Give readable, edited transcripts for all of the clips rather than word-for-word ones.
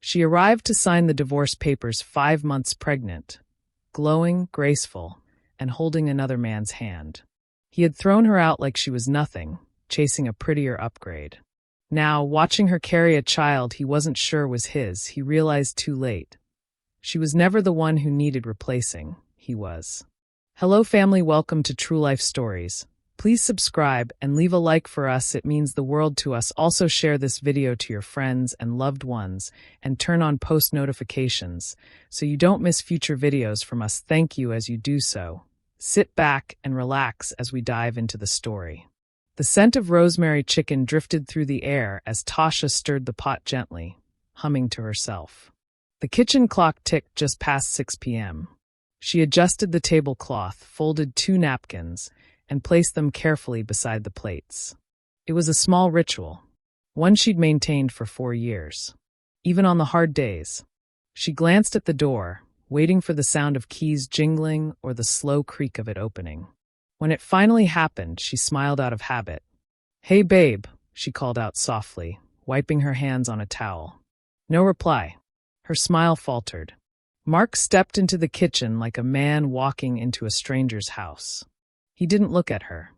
She arrived to sign the divorce papers 5 months pregnant, glowing, graceful, and holding another man's hand. He had thrown her out like she was nothing, chasing a prettier upgrade. Now, watching her carry a child he wasn't sure was his, he realized too late. She was never the one who needed replacing, he was. Hello family, welcome to True Life Stories. Please subscribe and leave a like for us, it means the world to us. Also share this video to your friends and loved ones and turn on post notifications so you don't miss future videos from us. Thank you as you do so. Sit back and relax as we dive into the story. The scent of rosemary chicken drifted through the air as Tasha stirred the pot gently, humming to herself. The kitchen clock ticked just past 6 p.m. She adjusted the tablecloth, folded 2 napkins, and placed them carefully beside the plates. It was a small ritual, one she'd maintained for 4 years. Even on the hard days, she glanced at the door, waiting for the sound of keys jingling or the slow creak of it opening. When it finally happened, she smiled out of habit. "Hey, babe," she called out softly, wiping her hands on a towel. No reply. Her smile faltered. Mark stepped into the kitchen like a man walking into a stranger's house. He didn't look at her,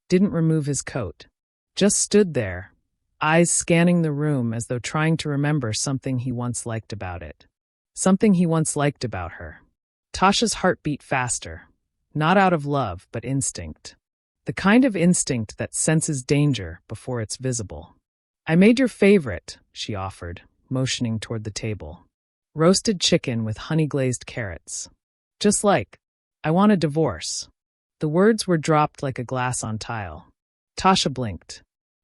didn't remove his coat, just stood there, eyes scanning the room as though trying to remember something he once liked about it. Something he once liked about her. Tasha's heart beat faster. Not out of love, but instinct. The kind of instinct that senses danger before it's visible. "I made your favorite," she offered, motioning toward the table. "Roasted chicken with honey-glazed carrots. Just like, I want a divorce." The words were dropped like a glass on tile. Tasha blinked.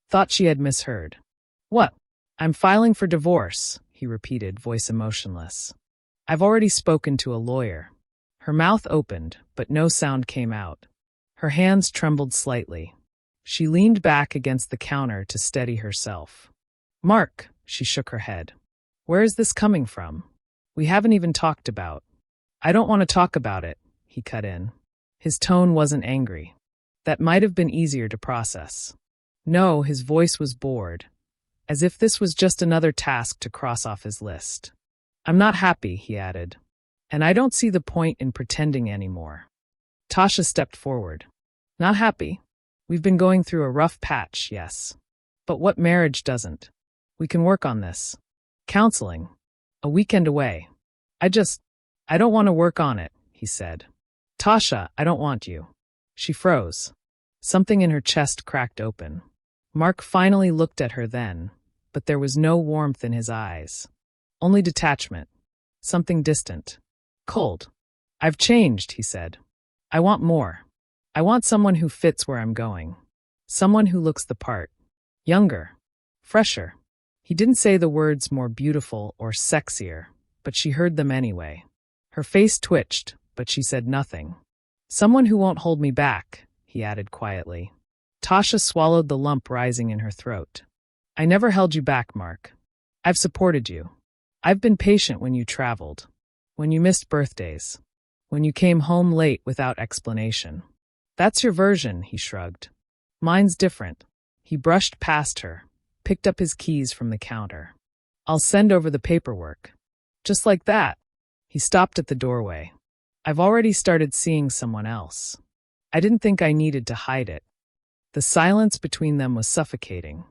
Thought she had misheard. "What? I'm filing for divorce," he repeated, voice emotionless. "I've already spoken to a lawyer." Her mouth opened, but no sound came out. Her hands trembled slightly. She leaned back against the counter to steady herself. "Mark," she shook her head. "Where is this coming from? We haven't even talked about." "I don't want to talk about it," he cut in. His tone wasn't angry. That might have been easier to process. No, his voice was bored, as if this was just another task to cross off his list. "I'm not happy," he added. "And I don't see the point in pretending anymore." Tasha stepped forward. "Not happy? We've been going through a rough patch, yes. But what marriage doesn't? We can work on this. Counseling. A weekend away. I don't want to work on it," he said. "Tasha, I don't want you." She froze. Something in her chest cracked open. Mark finally looked at her then, but there was no warmth in his eyes. Only detachment. Something distant. Cold. "I've changed," he said. "I want more. I want someone who fits where I'm going. Someone who looks the part. Younger. Fresher." He didn't say the words more beautiful or sexier, but she heard them anyway. Her face twitched, but she said nothing. "Someone who won't hold me back," he added quietly. Tasha swallowed the lump rising in her throat. "I never held you back, Mark. I've supported you. I've been patient when you traveled. When you missed birthdays. When you came home late without explanation." "That's your version," he shrugged. "Mine's different." He brushed past her, picked up his keys from the counter. "I'll send over the paperwork." "Just like that?" He stopped at the doorway. "I've already started seeing someone else. I didn't think I needed to hide it." The silence between them was suffocating.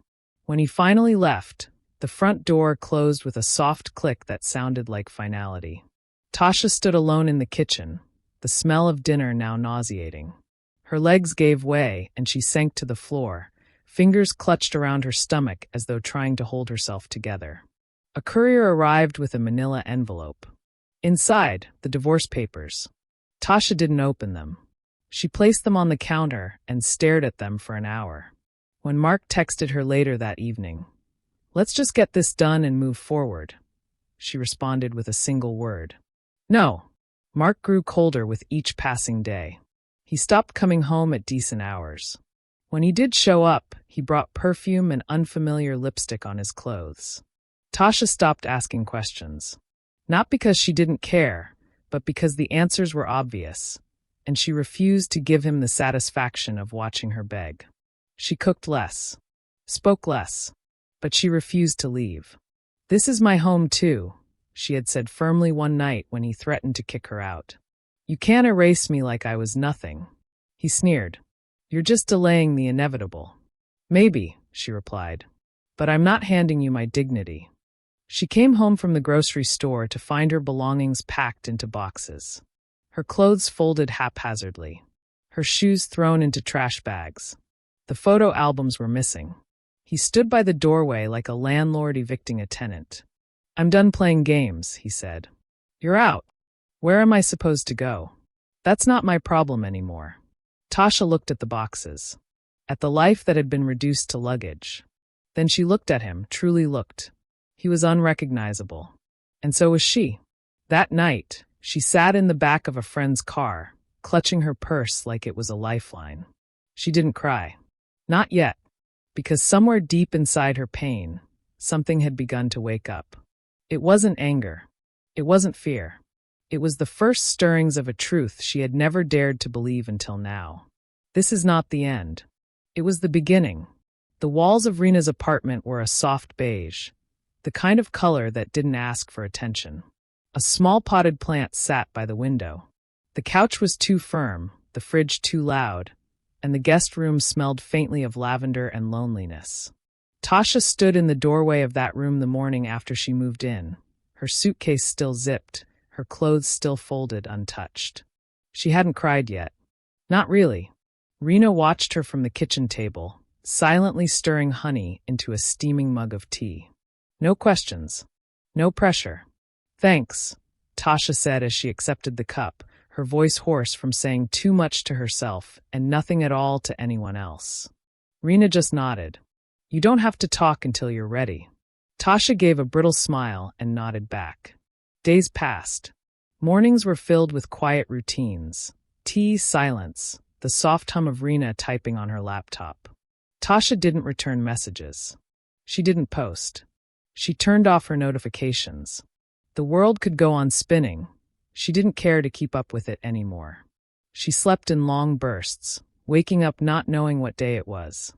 When he finally left, the front door closed with a soft click that sounded like finality. Tasha stood alone in the kitchen, the smell of dinner now nauseating. Her legs gave way and she sank to the floor, fingers clutched around her stomach as though trying to hold herself together. A courier arrived with a manila envelope. Inside, the divorce papers. Tasha didn't open them. She placed them on the counter and stared at them for an hour. When Mark texted her later that evening, "Let's just get this done and move forward," she responded with a single word. "No." Mark grew colder with each passing day. He stopped coming home at decent hours. When he did show up, he brought perfume and unfamiliar lipstick on his clothes. Tasha stopped asking questions. Not because she didn't care, but because the answers were obvious, and she refused to give him the satisfaction of watching her beg. She cooked less, spoke less, but she refused to leave. "This is my home too," she had said firmly one night when he threatened to kick her out. "You can't erase me like I was nothing." He sneered. "You're just delaying the inevitable." "Maybe," she replied. "But I'm not handing you my dignity." She came home from the grocery store to find her belongings packed into boxes. Her clothes folded haphazardly. Her shoes thrown into trash bags. The photo albums were missing. He stood by the doorway like a landlord evicting a tenant. "I'm done playing games," he said. "You're out. Where am I supposed to go?" "That's not my problem anymore." Tasha looked at the boxes, at the life that had been reduced to luggage. Then she looked at him, truly looked. He was unrecognizable. And so was she. That night, she sat in the back of a friend's car, clutching her purse like it was a lifeline. She didn't cry. Not yet, because somewhere deep inside her pain, something had begun to wake up. It wasn't anger. It wasn't fear. It was the first stirrings of a truth she had never dared to believe until now. This is not the end. It was the beginning. The walls of Rena's apartment were a soft beige, the kind of color that didn't ask for attention. A small potted plant sat by the window. The couch was too firm, the fridge too loud, and the guest room smelled faintly of lavender and loneliness. Tasha stood in the doorway of that room the morning after she moved in, her suitcase still zipped, her clothes still folded untouched. She hadn't cried yet. Not really. Rena watched her from the kitchen table, silently stirring honey into a steaming mug of tea. No questions. No pressure. "Thanks," Tasha said as she accepted the cup, her voice hoarse from saying too much to herself and nothing at all to anyone else. Rena just nodded. "You don't have to talk until you're ready." Tasha gave a brittle smile and nodded back. Days passed. Mornings were filled with quiet routines. Tea, silence, the soft hum of Rena typing on her laptop. Tasha didn't return messages. She didn't post. She turned off her notifications. The world could go on spinning. She didn't care to keep up with it anymore. She slept in long bursts, waking up not knowing what day it was.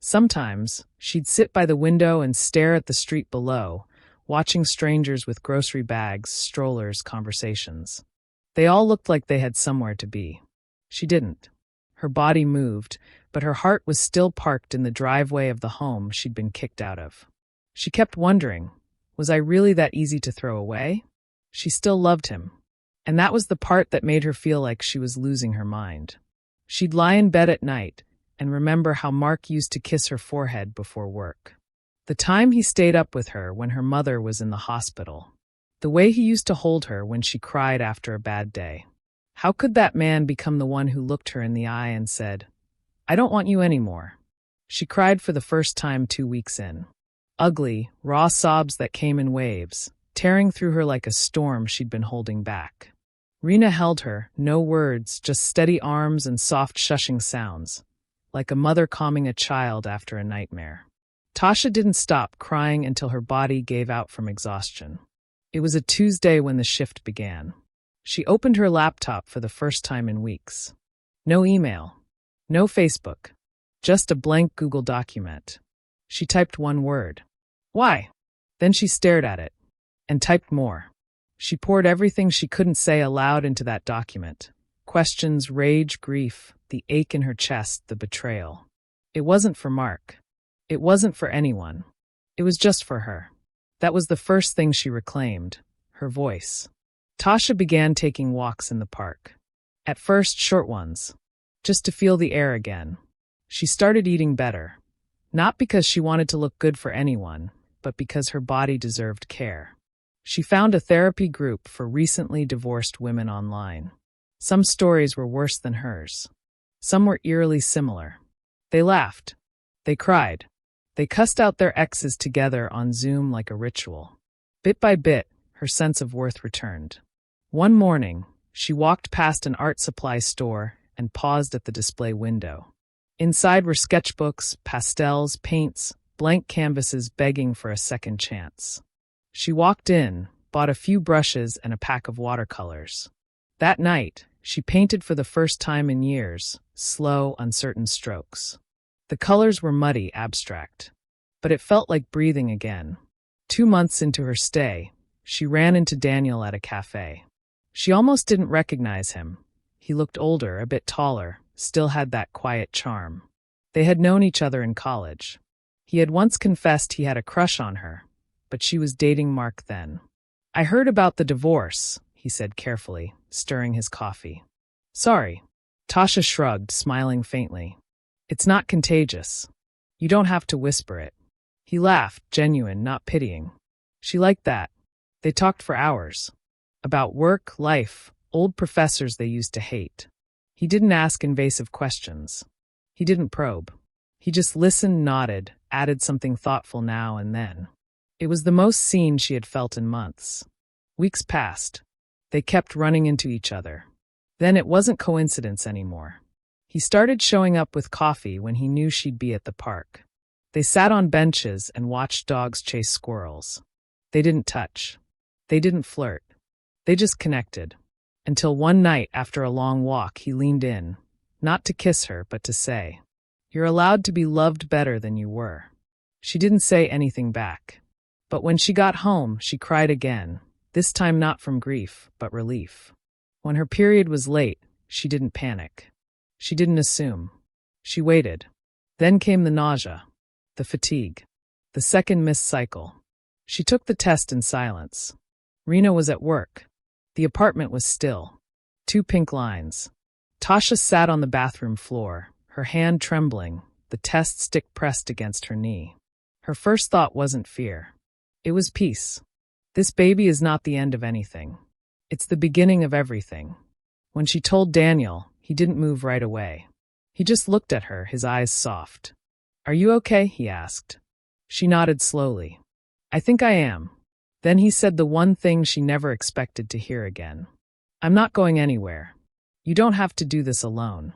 Sometimes, she'd sit by the window and stare at the street below, watching strangers with grocery bags, strollers, conversations. They all looked like they had somewhere to be. She didn't. Her body moved, but her heart was still parked in the driveway of the home she'd been kicked out of. She kept wondering, was I really that easy to throw away? She still loved him. And that was the part that made her feel like she was losing her mind. She'd lie in bed at night and remember how Mark used to kiss her forehead before work. The time he stayed up with her when her mother was in the hospital. The way he used to hold her when she cried after a bad day. How could that man become the one who looked her in the eye and said, "I don't want you anymore"? She cried for the first time 2 weeks in. Ugly, raw sobs that came in waves, tearing through her like a storm she'd been holding back. Rena held her, no words, just steady arms and soft shushing sounds, like a mother calming a child after a nightmare. Tasha didn't stop crying until her body gave out from exhaustion. It was a Tuesday when the shift began. She opened her laptop for the first time in weeks. No email. No Facebook. Just a blank Google document. She typed one word. "Why?" Then she stared at it. And typed more. She poured everything she couldn't say aloud into that document. Questions, rage, grief, the ache in her chest, the betrayal. It wasn't for Mark. It wasn't for anyone. It was just for her. That was the first thing she reclaimed, her voice. Tasha began taking walks in the park. At first, short ones. Just to feel the air again. She started eating better. Not because she wanted to look good for anyone, but because her body deserved care. She found a therapy group for recently divorced women online. Some stories were worse than hers. Some were eerily similar. They laughed. They cried. They cussed out their exes together on Zoom like a ritual. Bit by bit, her sense of worth returned. One morning, she walked past an art supply store and paused at the display window. Inside were sketchbooks, pastels, paints, blank canvases begging for a second chance. She walked in, bought a few brushes and a pack of watercolors. That night, she painted for the first time in years, slow, uncertain strokes. The colors were muddy, abstract. But it felt like breathing again. 2 months into her stay, She ran into Daniel at a cafe. She almost didn't recognize him. He looked older, a bit taller, still had that quiet charm. They had known each other in college. He had once confessed he had a crush on her, but she was dating Mark then. "I heard about the divorce," he said carefully, stirring his coffee. "Sorry." Tasha shrugged, smiling faintly. "It's not contagious. You don't have to whisper it." He laughed, genuine, not pitying. She liked that. They talked for hours. About work, life, old professors they used to hate. He didn't ask invasive questions. He didn't probe. He just listened, nodded, added something thoughtful now and then. It was the most seen she had felt in months. Weeks passed. They kept running into each other. Then it wasn't coincidence anymore. He started showing up with coffee when he knew she'd be at the park. They sat on benches and watched dogs chase squirrels. They didn't touch. They didn't flirt. They just connected. Until one night after a long walk, he leaned in, not to kiss her, but to say, "You're allowed to be loved better than you were." She didn't say anything back. But when she got home, she cried again, this time not from grief, but relief. When her period was late, she didn't panic. She didn't assume. She waited. Then came the nausea, the fatigue, the second missed cycle. She took the test in silence. Rena was at work. The apartment was still. 2 pink lines. Tasha sat on the bathroom floor, her hand trembling, the test stick pressed against her knee. Her first thought wasn't fear. It was peace. This baby is not the end of anything. It's the beginning of everything. When she told Daniel, he didn't move right away. He just looked at her, his eyes soft. "Are you okay?" he asked. She nodded slowly. "I think I am." Then he said the one thing she never expected to hear again. "I'm not going anywhere. You don't have to do this alone."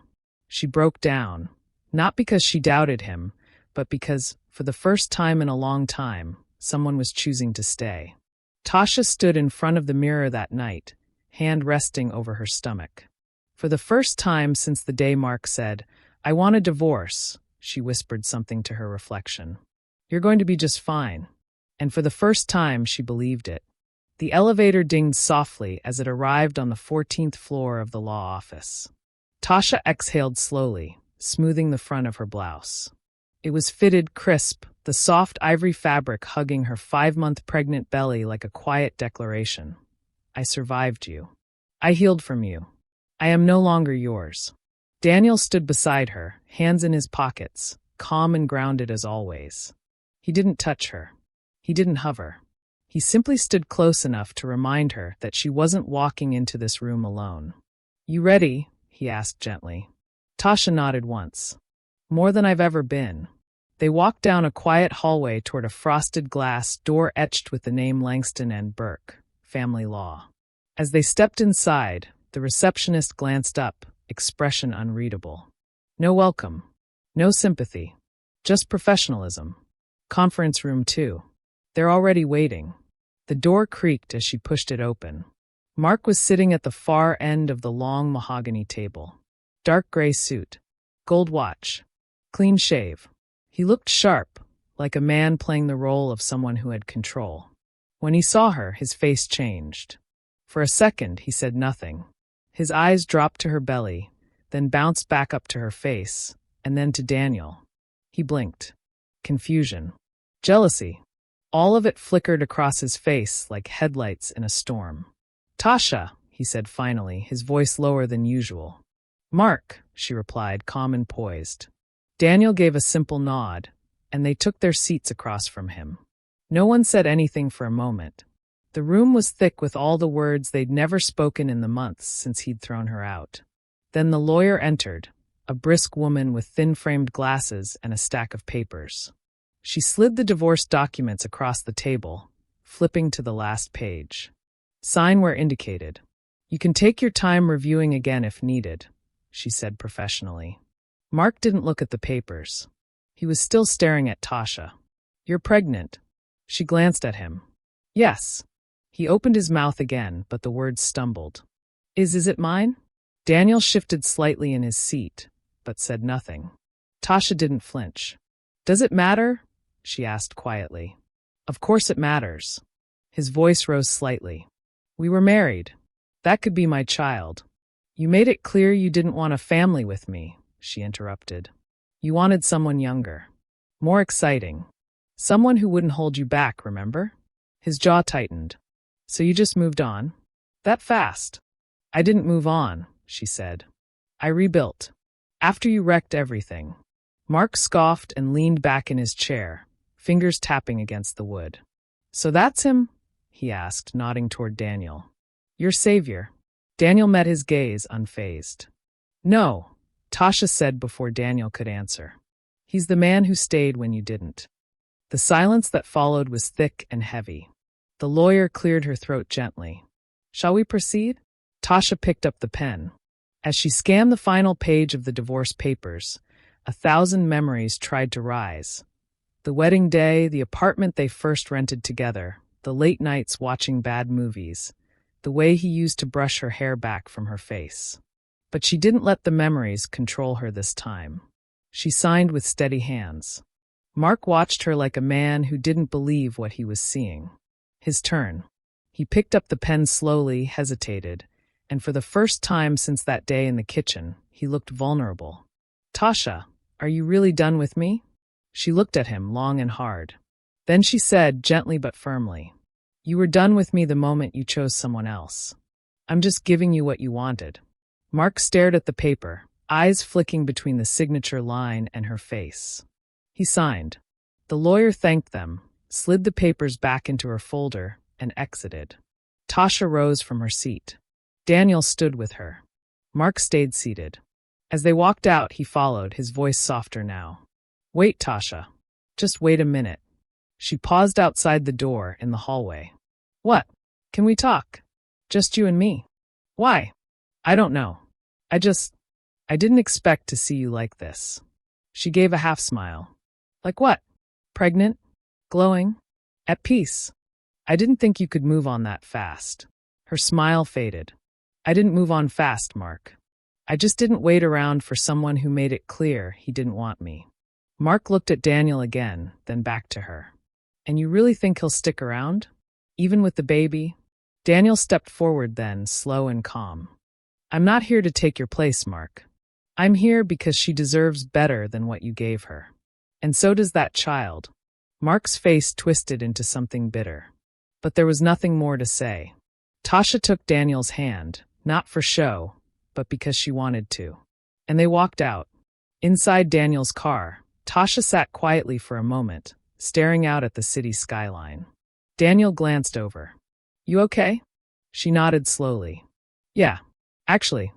She broke down, not because she doubted him, but because, for the first time in a long time, someone was choosing to stay. Tasha stood in front of the mirror that night, hand resting over her stomach. For the first time since the day Mark said, "I want a divorce," she whispered something to her reflection. "You're going to be just fine." And for the first time, she believed it. The elevator dinged softly as it arrived on the 14th floor of the law office. Tasha exhaled slowly, smoothing the front of her blouse. It was fitted crisp, the soft ivory fabric hugging her 5-month pregnant belly like a quiet declaration. "I survived you. I healed from you. I am no longer yours." Daniel stood beside her, hands in his pockets, calm and grounded as always. He didn't touch her. He didn't hover. He simply stood close enough to remind her that she wasn't walking into this room alone. "You ready?" he asked gently. Tasha nodded once. "More than I've ever been." They walked down a quiet hallway toward a frosted glass door etched with the name Langston and Burke, Family Law. As they stepped inside, the receptionist glanced up, expression unreadable. No welcome. No sympathy. Just professionalism. "Conference room 2. They're already waiting." The door creaked as she pushed it open. Mark was sitting at the far end of the long mahogany table. Dark gray suit. Gold watch. Clean shave. He looked sharp, like a man playing the role of someone who had control. When he saw her, his face changed. For a second, he said nothing. His eyes dropped to her belly, then bounced back up to her face, and then to Daniel. He blinked. Confusion. Jealousy. All of it flickered across his face like headlights in a storm. "Tasha," he said finally, his voice lower than usual. "Mark," she replied, calm and poised. Daniel gave a simple nod, and they took their seats across from him. No one said anything for a moment. The room was thick with all the words they'd never spoken in the months since he'd thrown her out. Then the lawyer entered, a brisk woman with thin-framed glasses and a stack of papers. She slid the divorce documents across the table, flipping to the last page. "Sign where indicated. You can take your time reviewing again if needed," she said professionally. Mark didn't look at the papers. He was still staring at Tasha. "You're pregnant." She glanced at him. "Yes." He opened his mouth again, but the words stumbled. Is it mine?" Daniel shifted slightly in his seat, but said nothing. Tasha didn't flinch. "Does it matter?" she asked quietly. "Of course it matters." His voice rose slightly. We were married. That could be my child. You made it clear you didn't want a family with me, she interrupted. You wanted someone younger. More exciting. Someone who wouldn't hold you back, remember? His jaw tightened. So you just moved on? That fast? I didn't move on, she said. I rebuilt. After you wrecked everything. Mark scoffed and leaned back in his chair, fingers tapping against the wood. So that's him? He asked, nodding toward Daniel. Your savior. Daniel met his gaze, unfazed. No, Tasha said before Daniel could answer. He's the man who stayed when you didn't. The silence that followed was thick and heavy. The lawyer cleared her throat gently. Shall we proceed? Tasha picked up the pen. As she scanned the final page of the divorce papers, 1,000 memories tried to rise. The wedding day, the apartment they first rented together, the late nights watching bad movies, the way he used to brush her hair back from her face. But she didn't let the memories control her this time. She signed with steady hands. Mark watched her like a man who didn't believe what he was seeing. His turn. He picked up the pen slowly, hesitated, and for the first time since that day in the kitchen, he looked vulnerable. Tasha, are you really done with me? She looked at him long and hard. Then she said, gently but firmly, you were done with me the moment you chose someone else. I'm just giving you what you wanted. Mark stared at the paper, eyes flicking between the signature line and her face. He signed. The lawyer thanked them, slid the papers back into her folder, and exited. Tasha rose from her seat. Daniel stood with her. Mark stayed seated. As they walked out, he followed, his voice softer now. Wait, Tasha. Just wait a minute. She paused outside the door in the hallway. What? Can we talk? Just you and me. Why? I don't know. I didn't expect to see you like this. She gave a half smile. Like what? Pregnant? Glowing? At peace? I didn't think you could move on that fast. Her smile faded. I didn't move on fast, Mark. I just didn't wait around for someone who made it clear he didn't want me. Mark looked at Daniel again, then back to her. And you really think he'll stick around? Even with the baby? Daniel stepped forward then, slow and calm. I'm not here to take your place, Mark. I'm here because she deserves better than what you gave her. And so does that child. Mark's face twisted into something bitter. But there was nothing more to say. Tasha took Daniel's hand, not for show, but because she wanted to. And they walked out. Inside Daniel's car, Tasha sat quietly for a moment, staring out at the city skyline. Daniel glanced over. You okay? She nodded slowly. Yeah, actually,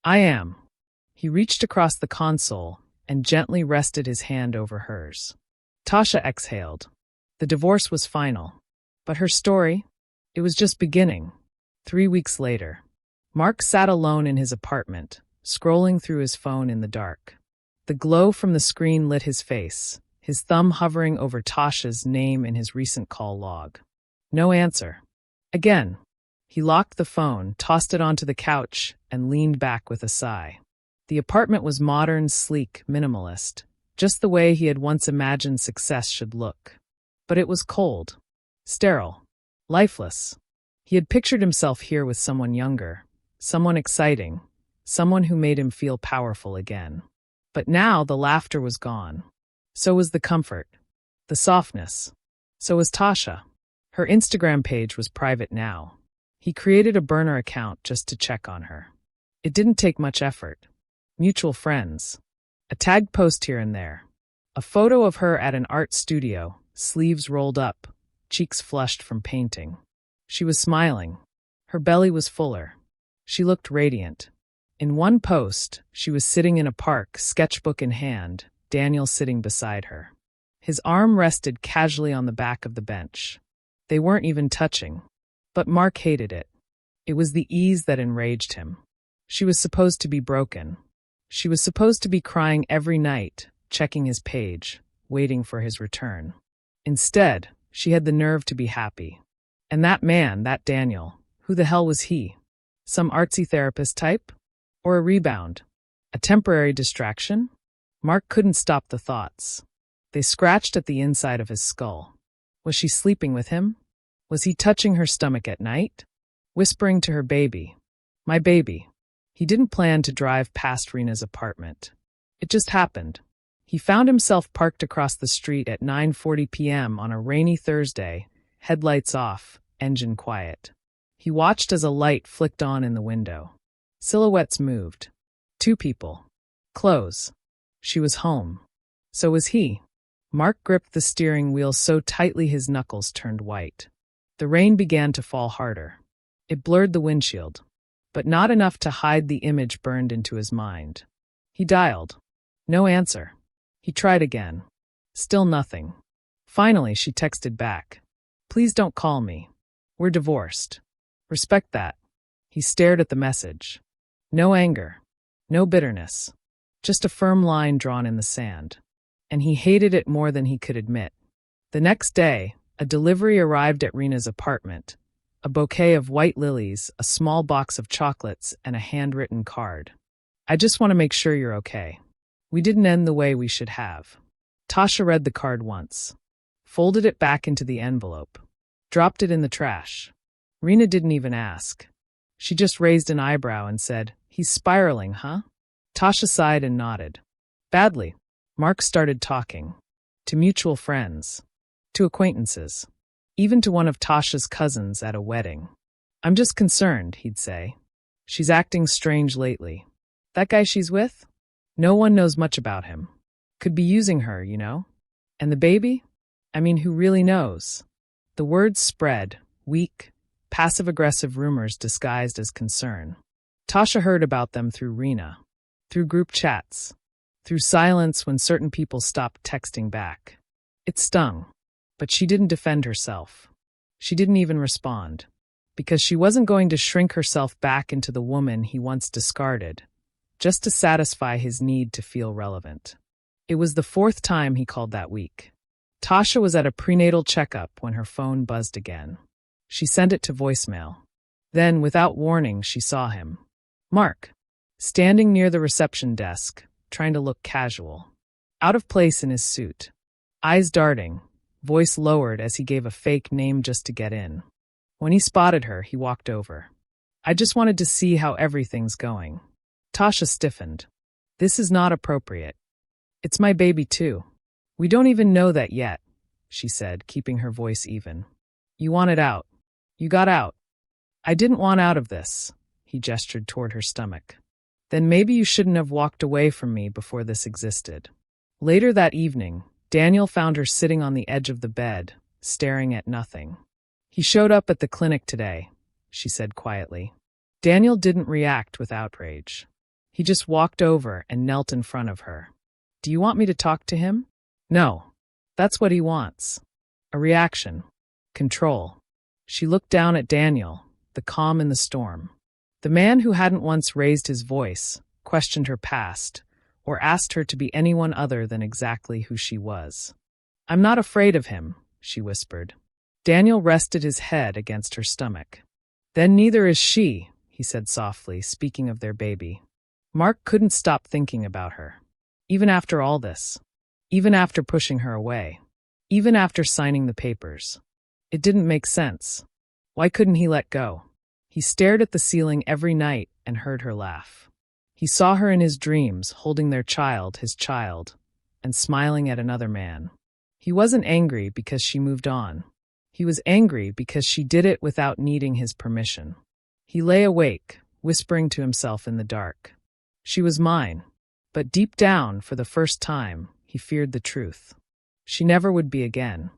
I am. He reached across the console and gently rested his hand over hers. Tasha exhaled. The divorce was final. But her story? It was just beginning. 3 weeks later, Mark sat alone in his apartment, scrolling through his phone in the dark. The glow from the screen lit his face, his thumb hovering over Tasha's name in his recent call log. No answer. Again. He locked the phone, tossed it onto the couch, and leaned back with a sigh. The apartment was modern, sleek, minimalist, just the way he had once imagined success should look. But it was cold, sterile, lifeless. He had pictured himself here with someone younger, someone exciting, someone who made him feel powerful again. But now the laughter was gone. So was the comfort, the softness. So was Tasha. Her Instagram page was private now. He created a burner account just to check on her. It didn't take much effort. Mutual friends. A tagged post here and there. A photo of her at an art studio, sleeves rolled up, cheeks flushed from painting. She was smiling. Her belly was fuller. She looked radiant. In one post, she was sitting in a park, sketchbook in hand, Daniel sitting beside her. His arm rested casually on the back of the bench. They weren't even touching. But Mark hated it. It was the ease that enraged him. She was supposed to be broken. She was supposed to be crying every night, checking his page, waiting for his return. Instead, she had the nerve to be happy. And that man, that Daniel, who the hell was he? Some artsy therapist type? Or a rebound? A temporary distraction? Mark couldn't stop the thoughts. They scratched at the inside of his skull. Was she sleeping with him? Was he touching her stomach at night? Whispering to her baby, "My baby." He didn't plan to drive past Rena's apartment. It just happened. He found himself parked across the street at 9:40 p.m. on a rainy Thursday, headlights off, engine quiet. He watched as a light flicked on in the window. Silhouettes moved. 2 people. Clothes. She was home. So was he. Mark gripped the steering wheel so tightly his knuckles turned white. The rain began to fall harder. It blurred the windshield, but not enough to hide the image burned into his mind. He dialed. No answer. He tried again. Still nothing. Finally, she texted back. "Please don't call me. We're divorced. Respect that." He stared at the message. No anger. No bitterness. Just a firm line drawn in the sand. And he hated it more than he could admit. The next day, a delivery arrived at Rena's apartment. A bouquet of white lilies, a small box of chocolates, and a handwritten card. "I just want to make sure you're okay. We didn't end the way we should have." Tasha read the card once, folded it back into the envelope, dropped it in the trash. Rena didn't even ask. She just raised an eyebrow and said, "He's spiraling, huh?" Tasha sighed and nodded. "Badly." Mark started talking. To mutual friends. To acquaintances. Even to one of Tasha's cousins at a wedding. "I'm just concerned," he'd say. "She's acting strange lately. That guy she's with? No one knows much about him. Could be using her, you know? And the baby? I mean, who really knows?" The words spread, weak, passive-aggressive rumors disguised as concern. Tasha heard about them through Rena, through group chats, through silence when certain people stopped texting back. It stung, but she didn't defend herself. She didn't even respond, because she wasn't going to shrink herself back into the woman he once discarded, just to satisfy his need to feel relevant. It was the 4th time he called that week. Tasha was at a prenatal checkup when her phone buzzed again. She sent it to voicemail. Then, without warning, she saw him. Mark, standing near the reception desk, trying to look casual. Out of place in his suit. Eyes darting, voice lowered as he gave a fake name just to get in. When he spotted her, he walked over. "I just wanted to see how everything's going." Tasha stiffened. "This is not appropriate. It's my baby too. We don't even know that yet," she said, keeping her voice even. "You wanted out. You got out." "I didn't want out of this," he gestured toward her stomach. "Then maybe you shouldn't have walked away from me before this existed." Later that evening, Daniel found her sitting on the edge of the bed, staring at nothing. "He showed up at the clinic today," she said quietly. Daniel didn't react with outrage. He just walked over and knelt in front of her. "Do you want me to talk to him?" "No. That's what he wants. A reaction. Control." She looked down at Daniel, the calm in the storm. The man who hadn't once raised his voice, questioned her past, or asked her to be anyone other than exactly who she was. "I'm not afraid of him," she whispered. Daniel rested his head against her stomach. "Then neither is she," he said softly, speaking of their baby. Mark couldn't stop thinking about her. Even after all this. Even after pushing her away. Even after signing the papers. It didn't make sense. Why couldn't he let go? He stared at the ceiling every night and heard her laugh. He saw her in his dreams, holding their child, his child, and smiling at another man. He wasn't angry because she moved on. He was angry because she did it without needing his permission. He lay awake, whispering to himself in the dark. She was mine. But deep down, for the first time, he feared the truth. She never would be again.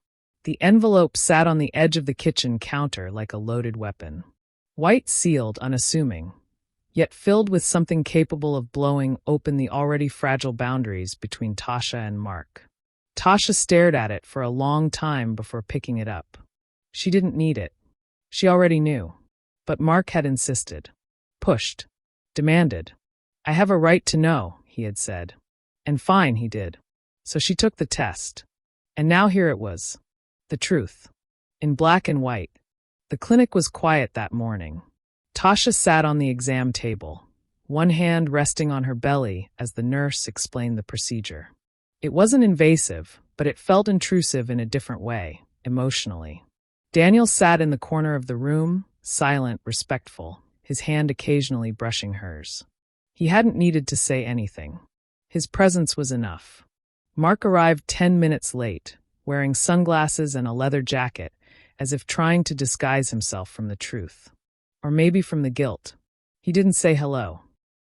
The envelope sat on the edge of the kitchen counter like a loaded weapon. White sealed, unassuming, yet filled with something capable of blowing open the already fragile boundaries between Tasha and Mark. Tasha stared at it for a long time before picking it up. She didn't need it. She already knew. But Mark had insisted. Pushed. Demanded. "I have a right to know," he had said. And fine, he did. So she took the test. And now here it was. The truth. In black and white. The clinic was quiet that morning. Tasha sat on the exam table, one hand resting on her belly as the nurse explained the procedure. It wasn't invasive, but it felt intrusive in a different way, emotionally. Daniel sat in the corner of the room, silent, respectful, his hand occasionally brushing hers. He hadn't needed to say anything. His presence was enough. Mark arrived 10 minutes late, wearing sunglasses and a leather jacket, as if trying to disguise himself from the truth. Or maybe from the guilt. He didn't say hello,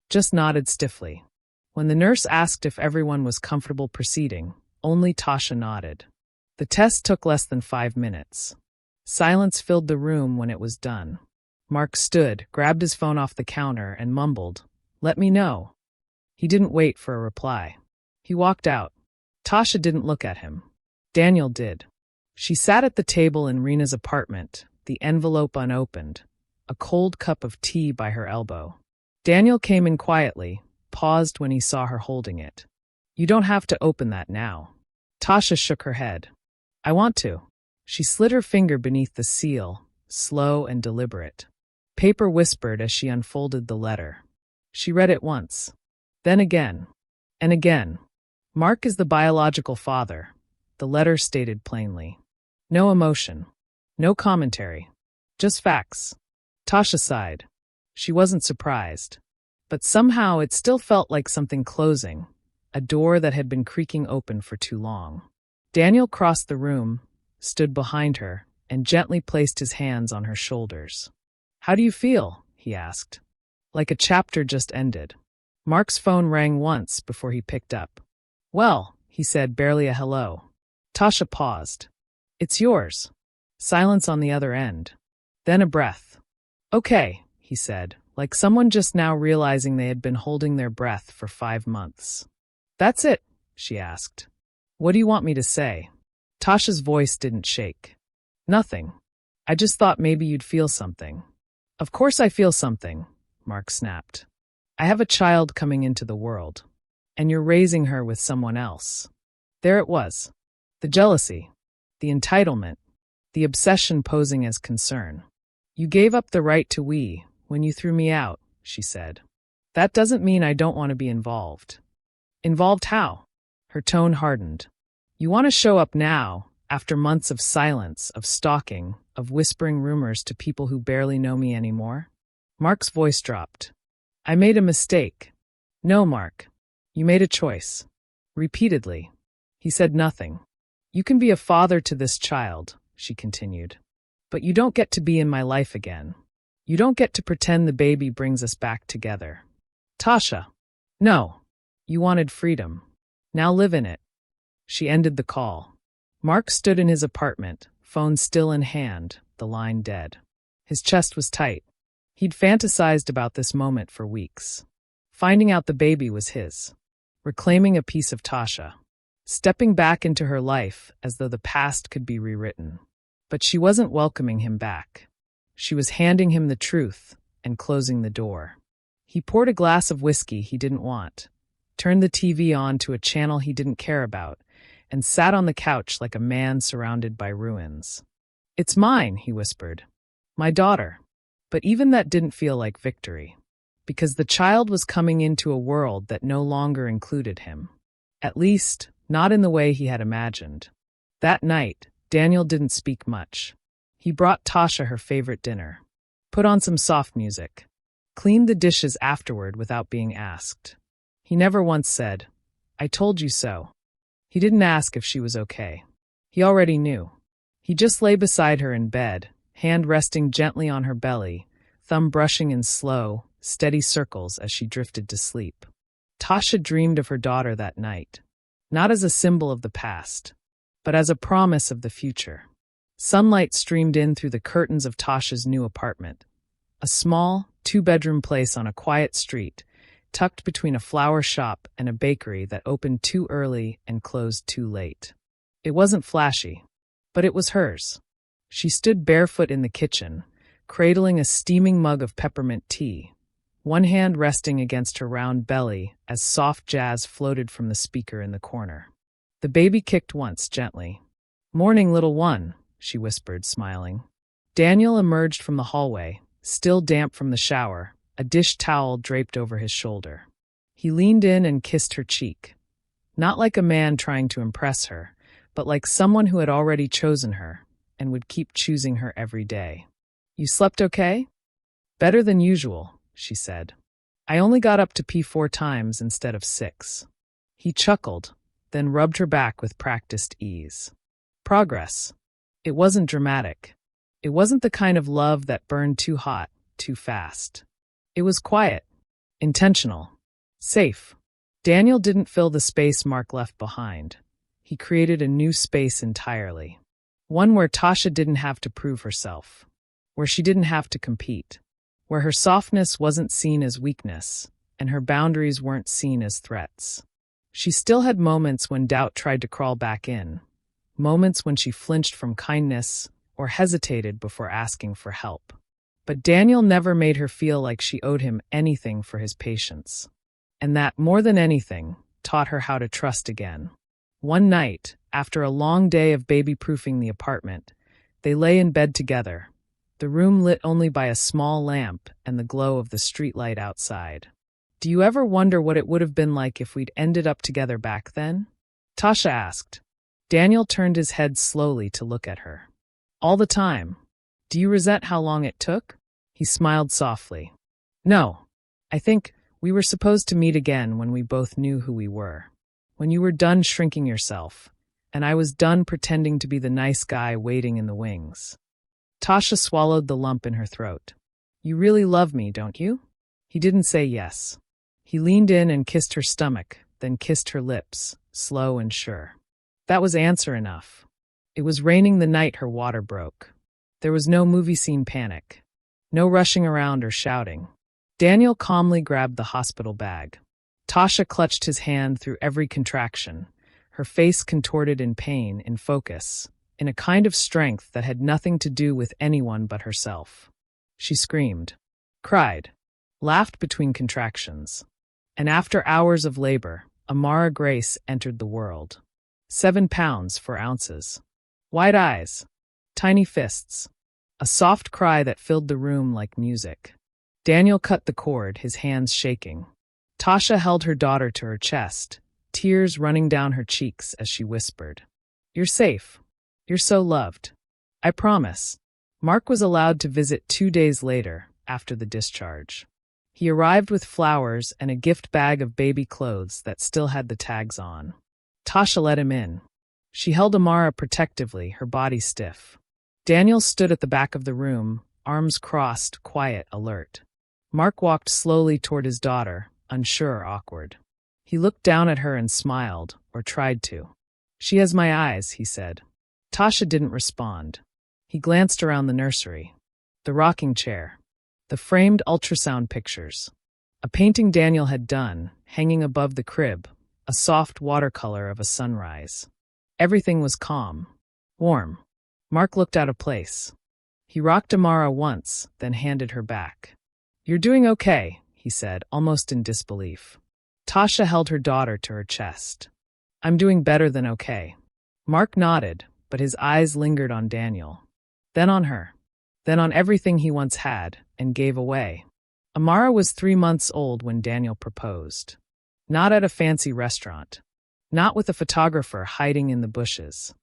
just nodded stiffly. When the nurse asked if everyone was comfortable proceeding, only Tasha nodded. The test took less than 5 minutes. Silence filled the room when it was done. Mark stood, grabbed his phone off the counter, and mumbled, "Let me know." He didn't wait for a reply. He walked out. Tasha didn't look at him. Daniel did. She sat at the table in Rena's apartment, the envelope unopened, a cold cup of tea by her elbow. Daniel came in quietly, paused when he saw her holding it. "You don't have to open that now." Tasha shook her head. "I want to." She slid her finger beneath the seal, slow and deliberate. Paper whispered as she unfolded the letter. She read it once, then again, and again. Mark is the biological father, the letter stated plainly. No emotion, no commentary, just facts. Tasha sighed. She wasn't surprised. But somehow it still felt like something closing, a door that had been creaking open for too long. Daniel crossed the room, stood behind her, and gently placed his hands on her shoulders. "How do you feel?" he asked. Like a chapter just ended. Mark's phone rang once before he picked up. "Well," he said, barely a hello. Tasha paused. "It's yours." Silence on the other end. Then a breath. "Okay," he said, like someone just now realizing they had been holding their breath for 5 months. "That's it?" she asked. "What do you want me to say?" Tasha's voice didn't shake. "Nothing. I just thought maybe you'd feel something." "Of course I feel something," Mark snapped. "I have a child coming into the world. And you're raising her with someone else." There it was. The jealousy. The entitlement. The obsession posing as concern. "You gave up the right to we when you threw me out," she said. "That doesn't mean I don't want to be involved." "Involved how?" Her tone hardened. "You want to show up now, after months of silence, of stalking, of whispering rumors to people who barely know me anymore?" Mark's voice dropped. "I made a mistake." "No, Mark. You made a choice." Repeatedly. He said nothing. "You can be a father to this child," she continued. "But you don't get to be in my life again. You don't get to pretend the baby brings us back together." "Tasha." "No. You wanted freedom. Now live in it." She ended the call. Mark stood in his apartment, phone still in hand, the line dead. His chest was tight. He'd fantasized about this moment for weeks. Finding out the baby was his. Reclaiming a piece of Tasha. Stepping back into her life as though the past could be rewritten. But she wasn't welcoming him back. She was handing him the truth and closing the door. He poured a glass of whiskey he didn't want, turned the TV on to a channel he didn't care about, and sat on the couch like a man surrounded by ruins. "It's mine," he whispered. "My daughter." But even that didn't feel like victory. Because the child was coming into a world that no longer included him. At least, not in the way he had imagined. That night, Daniel didn't speak much. He brought Tasha her favorite dinner. Put on some soft music. Cleaned the dishes afterward without being asked. He never once said, "I told you so." He didn't ask if she was okay. He already knew. He just lay beside her in bed, hand resting gently on her belly, thumb brushing in slow, steady circles as she drifted to sleep. Tasha dreamed of her daughter that night, not as a symbol of the past, but as a promise of the future. Sunlight streamed in through the curtains of Tasha's new apartment, a small, 2-bedroom place on a quiet street, tucked between a flower shop and a bakery that opened too early and closed too late. It wasn't flashy, but it was hers. She stood barefoot in the kitchen, cradling a steaming mug of peppermint tea, one hand resting against her round belly as soft jazz floated from the speaker in the corner. The baby kicked once, gently. "Morning, little one," she whispered, smiling. Daniel emerged from the hallway, still damp from the shower, a dish towel draped over his shoulder. He leaned in and kissed her cheek. Not like a man trying to impress her, but like someone who had already chosen her, and would keep choosing her every day. "You slept okay?" "Better than usual," she said. "I only got up to pee 4 times instead of 6. He chuckled, then rubbed her back with practiced ease. Progress. It wasn't dramatic. It wasn't the kind of love that burned too hot, too fast. It was quiet, intentional, safe. Daniel didn't fill the space Mark left behind. He created a new space entirely. One where Tasha didn't have to prove herself. Where she didn't have to compete. Where her softness wasn't seen as weakness, and her boundaries weren't seen as threats. She still had moments when doubt tried to crawl back in. Moments when she flinched from kindness or hesitated before asking for help. But Daniel never made her feel like she owed him anything for his patience. And that, more than anything, taught her how to trust again. One night, after a long day of baby-proofing the apartment, they lay in bed together, the room lit only by a small lamp and the glow of the streetlight outside. "Do you ever wonder what it would have been like if we'd ended up together back then?" Tasha asked. Daniel turned his head slowly to look at her. "All the time. Do you resent how long it took?" He smiled softly. "No. I think we were supposed to meet again when we both knew who we were. When you were done shrinking yourself, and I was done pretending to be the nice guy waiting in the wings." Tasha swallowed the lump in her throat. "You really love me, don't you?" He didn't say yes. He leaned in and kissed her stomach, then kissed her lips, slow and sure. That was answer enough. It was raining the night her water broke. There was no movie scene panic. No rushing around or shouting. Daniel calmly grabbed the hospital bag. Tasha clutched his hand through every contraction, her face contorted in pain, in focus, in a kind of strength that had nothing to do with anyone but herself. She screamed, cried, laughed between contractions. And after hours of labor, Amara Grace entered the world. 7 pounds 4 ounces. Wide eyes. Tiny fists. A soft cry that filled the room like music. Daniel cut the cord, his hands shaking. Tasha held her daughter to her chest, tears running down her cheeks as she whispered, "You're safe. You're so loved. I promise." Mark was allowed to visit 2 days later, after the discharge. He arrived with flowers and a gift bag of baby clothes that still had the tags on. Tasha let him in. She held Amara protectively, her body stiff. Daniel stood at the back of the room, arms crossed, quiet, alert. Mark walked slowly toward his daughter, unsure or awkward. He looked down at her and smiled, or tried to. "She has my eyes," he said. Tasha didn't respond. He glanced around the nursery. The rocking chair. The framed ultrasound pictures. A painting Daniel had done, hanging above the crib, a soft watercolor of a sunrise. Everything was calm. Warm. Mark looked out of place. He rocked Amara once, then handed her back. "You're doing okay," he said, almost in disbelief. Tasha held her daughter to her chest. "I'm doing better than okay." Mark nodded, but his eyes lingered on Daniel. Then on her. Then on everything he once had, and gave away. Amara was 3 months old when Daniel proposed. Not at a fancy restaurant. Not with a photographer hiding in the bushes.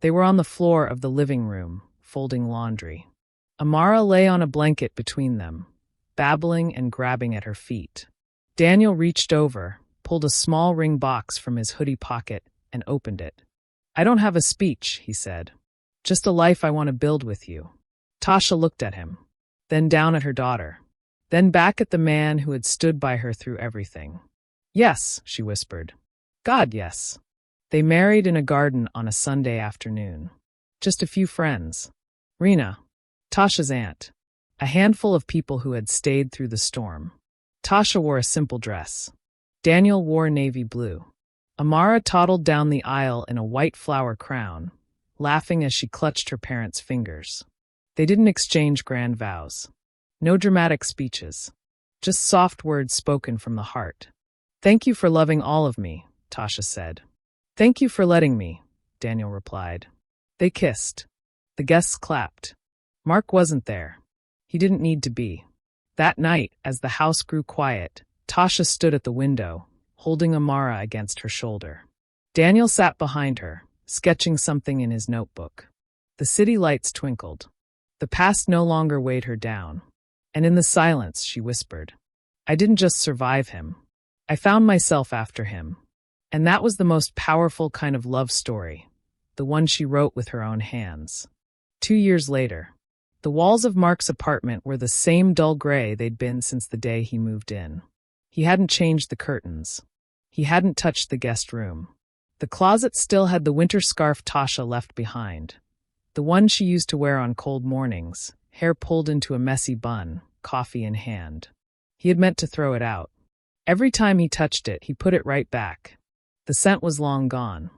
They were on the floor of the living room, folding laundry. Amara lay on a blanket between them, babbling and grabbing at her feet. Daniel reached over, pulled a small ring box from his hoodie pocket, and opened it. "I don't have a speech," he said. "Just a life I want to build with you." Tasha looked at him, then down at her daughter, then back at the man who had stood by her through everything. "Yes," she whispered. "God, yes." They married in a garden on a Sunday afternoon. Just a few friends. Rena, Tasha's aunt. A handful of people who had stayed through the storm. Tasha wore a simple dress. Daniel wore navy blue. Amara toddled down the aisle in a white flower crown, laughing as she clutched her parents' fingers. They didn't exchange grand vows. No dramatic speeches. Just soft words spoken from the heart. "Thank you for loving all of me," Tasha said. "Thank you for letting me," Daniel replied. They kissed. The guests clapped. Mark wasn't there. He didn't need to be. That night, as the house grew quiet, Tasha stood at the window, holding Amara against her shoulder. Daniel sat behind her, sketching something in his notebook. The city lights twinkled. The past no longer weighed her down. And in the silence, she whispered, I didn't just survive him. I found myself after him. And that was the most powerful kind of love story, the one she wrote with her own hands. 2 years later, the walls of Mark's apartment were the same dull gray they'd been since the day he moved in. He hadn't changed the curtains. He hadn't touched the guest room. The closet still had the winter scarf Tasha left behind, the one she used to wear on cold mornings, hair pulled into a messy bun, coffee in hand. He had meant to throw it out. Every time he touched it, he put it right back. The scent was long gone,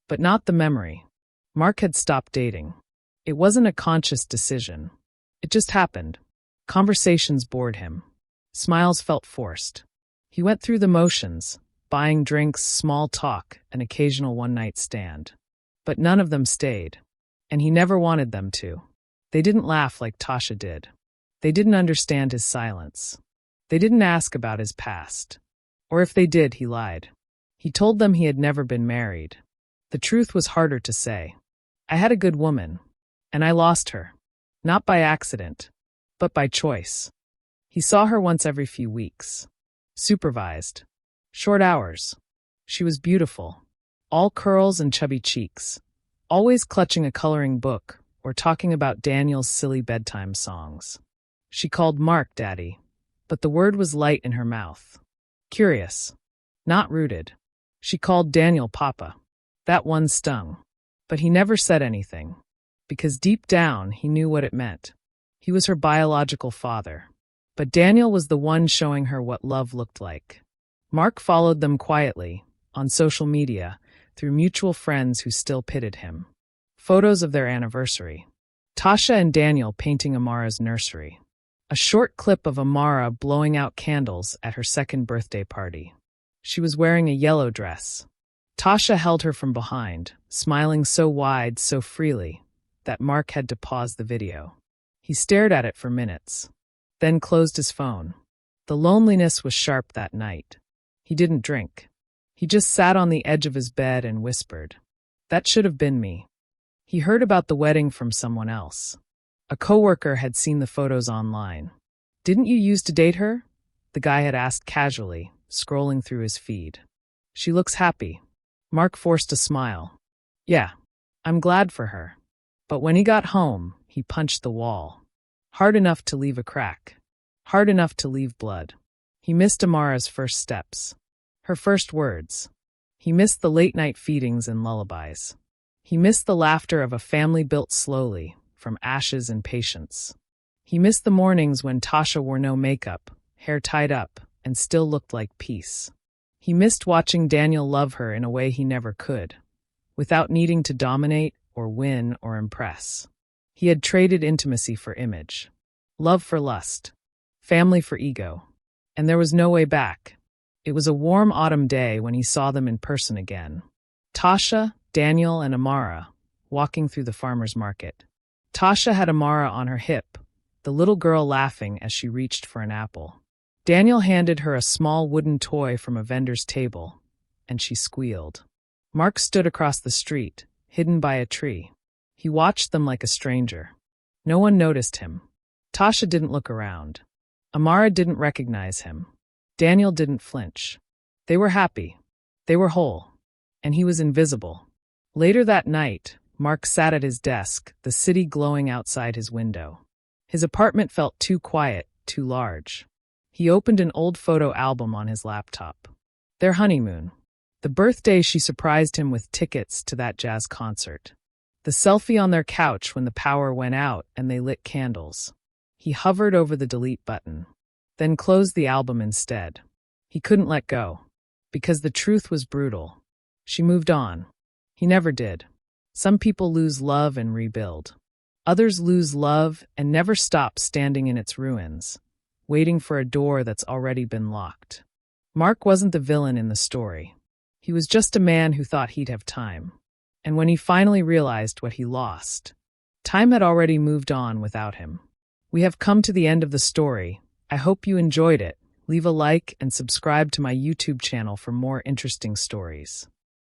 but not the memory. Mark had stopped dating. It wasn't a conscious decision. It just happened. Conversations bored him. Smiles felt forced. He went through the motions, buying drinks, small talk, an occasional one-night stand. But none of them stayed. And he never wanted them to. They didn't laugh like Tasha did. They didn't understand his silence. They didn't ask about his past. Or if they did, he lied. He told them he had never been married. The truth was harder to say. I had a good woman, and I lost her. Not by accident, but by choice. He saw her once every few weeks. Supervised. Short hours. She was beautiful. All curls and chubby cheeks. Always clutching a coloring book or talking about Daniel's silly bedtime songs. She called Mark Daddy, but the word was light in her mouth. Curious. Not rooted. She called Daniel Papa. That one stung. But he never said anything. Because deep down, he knew what it meant. He was her biological father. But Daniel was the one showing her what love looked like. Mark followed them quietly, on social media, through mutual friends who still pitted him. Photos of their anniversary. Tasha and Daniel painting Amara's nursery. A short clip of Amara blowing out candles at her second birthday party. She was wearing a yellow dress. Tasha held her from behind, smiling so wide, so freely, that Mark had to pause the video. He stared at it for minutes, then closed his phone. The loneliness was sharp that night. He didn't drink. He just sat on the edge of his bed and whispered, "That should have been me." He heard about the wedding from someone else. A coworker had seen the photos online. "Didn't you used to date her?" The guy had asked casually, scrolling through his feed. "She looks happy." Mark forced a smile. "Yeah, I'm glad for her." But when he got home, he punched the wall. Hard enough to leave a crack. Hard enough to leave blood. He missed Amara's first steps. Her first words. He missed the late-night feedings and lullabies. He missed the laughter of a family built slowly, from ashes and patience. He missed the mornings when Tasha wore no makeup, hair tied up, and still looked like peace. He missed watching Daniel love her in a way he never could, without needing to dominate or win or impress. He had traded intimacy for image, love for lust, family for ego, and there was no way back. It was a warm autumn day when he saw them in person again. Tasha, Daniel, and Amara, walking through the farmer's market. Tasha had Amara on her hip, the little girl laughing as she reached for an apple. Daniel handed her a small wooden toy from a vendor's table, and she squealed. Mark stood across the street, hidden by a tree. He watched them like a stranger. No one noticed him. Tasha didn't look around. Amara didn't recognize him. Daniel didn't flinch. They were happy. They were whole. And he was invisible. Later that night, Mark sat at his desk, the city glowing outside his window. His apartment felt too quiet, too large. He opened an old photo album on his laptop. Their honeymoon. The birthday she surprised him with tickets to that jazz concert. The selfie on their couch when the power went out and they lit candles. He hovered over the delete button, then closed the album instead. He couldn't let go, because the truth was brutal. She moved on. He never did. Some people lose love and rebuild. Others lose love and never stop standing in its ruins, waiting for a door that's already been locked. Mark wasn't the villain in the story. He was just a man who thought he'd have time. And when he finally realized what he lost, time had already moved on without him. We have come to the end of the story. I hope you enjoyed it. Leave a like and subscribe to my YouTube channel for more interesting stories.